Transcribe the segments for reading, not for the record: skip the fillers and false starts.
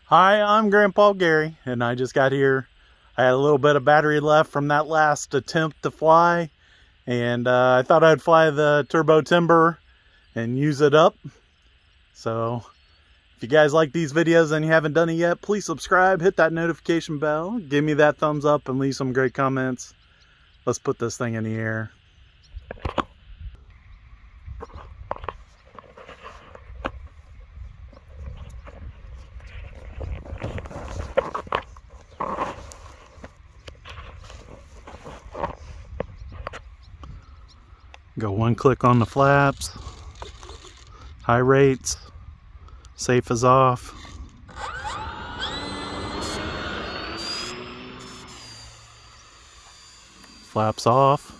Hi, I'm Grandpa Gary, and I just got here. I had a little bit of battery left from that last attempt to fly, and I thought I'd fly the Turbo Timber and use it up. So if you guys like these videos and you haven't done it yet, please subscribe, hit that notification bell, give me that thumbs up, and leave some great comments. Let's put this thing in the air. Go one click on the flaps, high rates, safe is off. Flaps off.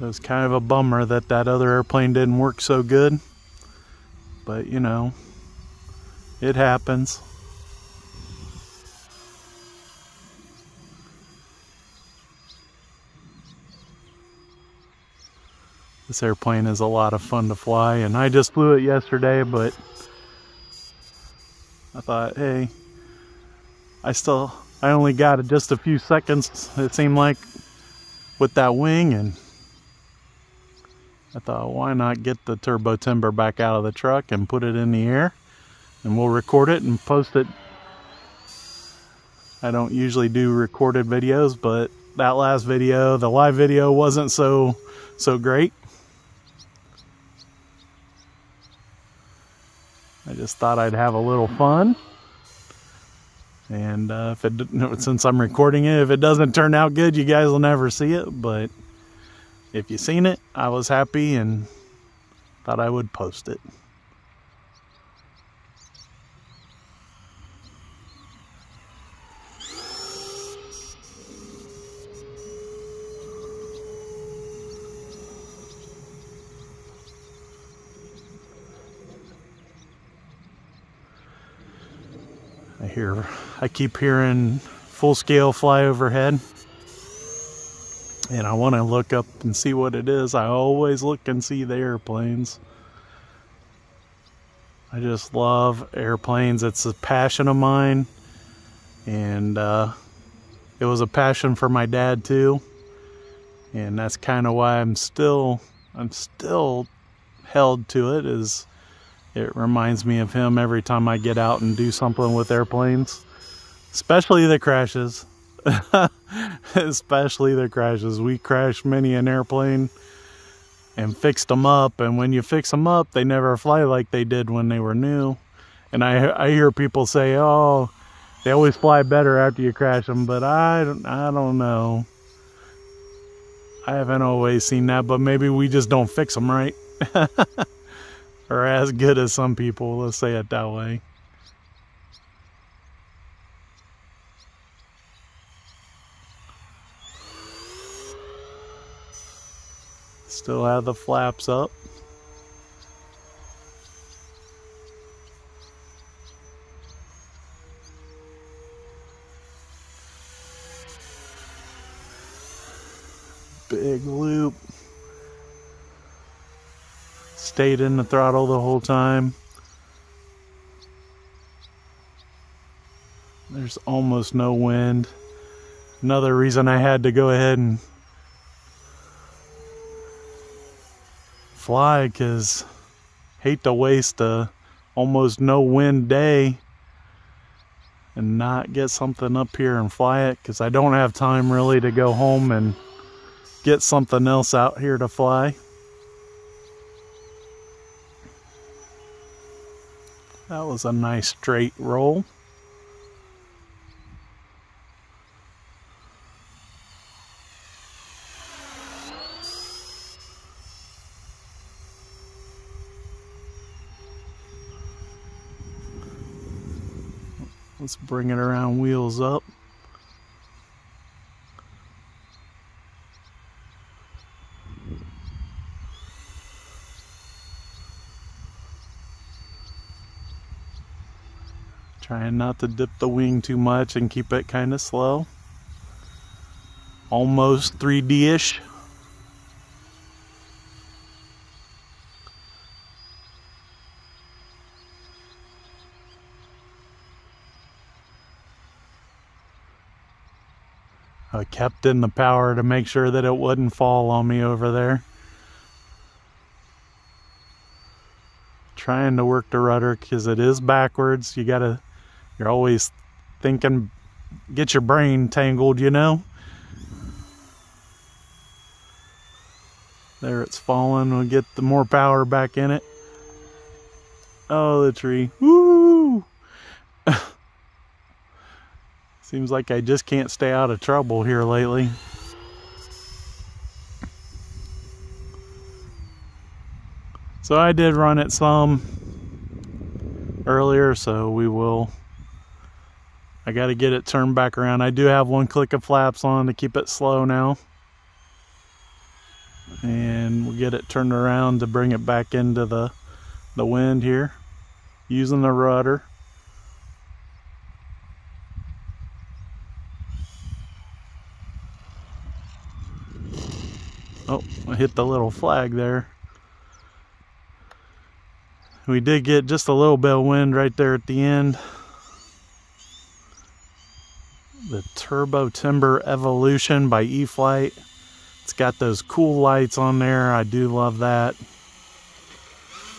It was kind of a bummer that that other airplane didn't work so good, but you know, it happens. This airplane is a lot of fun to fly, and I just flew it yesterday, but I thought, hey, I only got it just a few seconds, it seemed like, with that wing, and I thought, why not get the Turbo Timber back out of the truck and put it in the air, and we'll record it and post it. I don't usually do recorded videos, but that last video, the live video, wasn't so great. I just thought I'd have a little fun, and since I'm recording it, if it doesn't turn out good, you guys will never see it, but if you've seen it, I was happy and thought I would post it. I keep hearing full scale fly overhead, and I want to look up and see what it is. I always look and see the airplanes. I just love airplanes. It's a passion of mine, and it was a passion for my dad too, and that's kind of why I'm still held to it. Is it reminds me of him every time I get out and do something with airplanes, especially the crashes. Especially the crashes. We crashed many an airplane and fixed them up, and when you fix them up, they never fly like they did when they were new. And I hear people say, oh, they always fly better after you crash them, but I don't know. I haven't always seen that, but maybe we just don't fix them right. Or as good as some people, let's say it that way. Still have the flaps up. Big loop. Stayed in the throttle the whole time. There's almost no wind. Another reason I had to go ahead and fly, because hate to waste a almost no wind day and not get something up here and fly it, because I don't have time really to go home and get something else out here to fly. That was a nice straight roll. Let's bring it around, wheels up. Trying not to dip the wing too much and keep it kind of slow. Almost 3D-ish. I kept in the power to make sure that it wouldn't fall on me over there. Trying to work the rudder because it is backwards. You're always thinking, get your brain tangled, you know. There, it's falling. We'll get the more power back in it. Oh, the tree. Woo! Seems like I just can't stay out of trouble here lately. So I did run it some earlier, so I got to get it turned back around. I do have one click of flaps on to keep it slow now. And we'll get it turned around to bring it back into the wind here, using the rudder. Oh, I hit the little flag there. We did get just a little bit of wind right there at the end. The Turbo Timber Evolution by E-flite. It's got those cool lights on there. I do love that.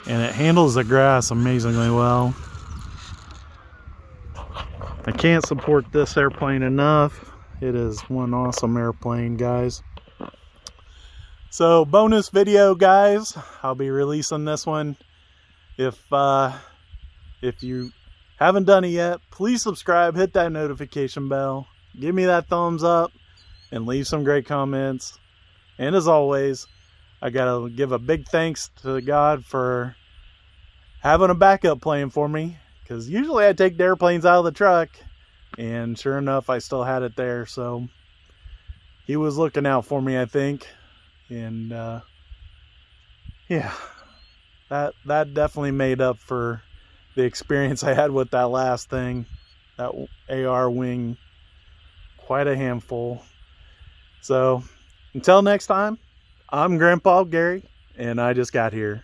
And it handles the grass amazingly well. I can't support this airplane enough. It is one awesome airplane, guys. So, bonus video, guys. I'll be releasing this one. If you haven't done it yet, please subscribe, hit that notification bell, give me that thumbs up, and leave some great comments. And as always, I gotta give a big thanks to God for having a backup plan for me, because usually I take the airplanes out of the truck, and sure enough, I still had it there. So he was looking out for me, I think. And yeah, that definitely made up for the experience I had with that last thing, that AR wing. Quite a handful. So until next time, I'm Grandpa Gary, and I just got here.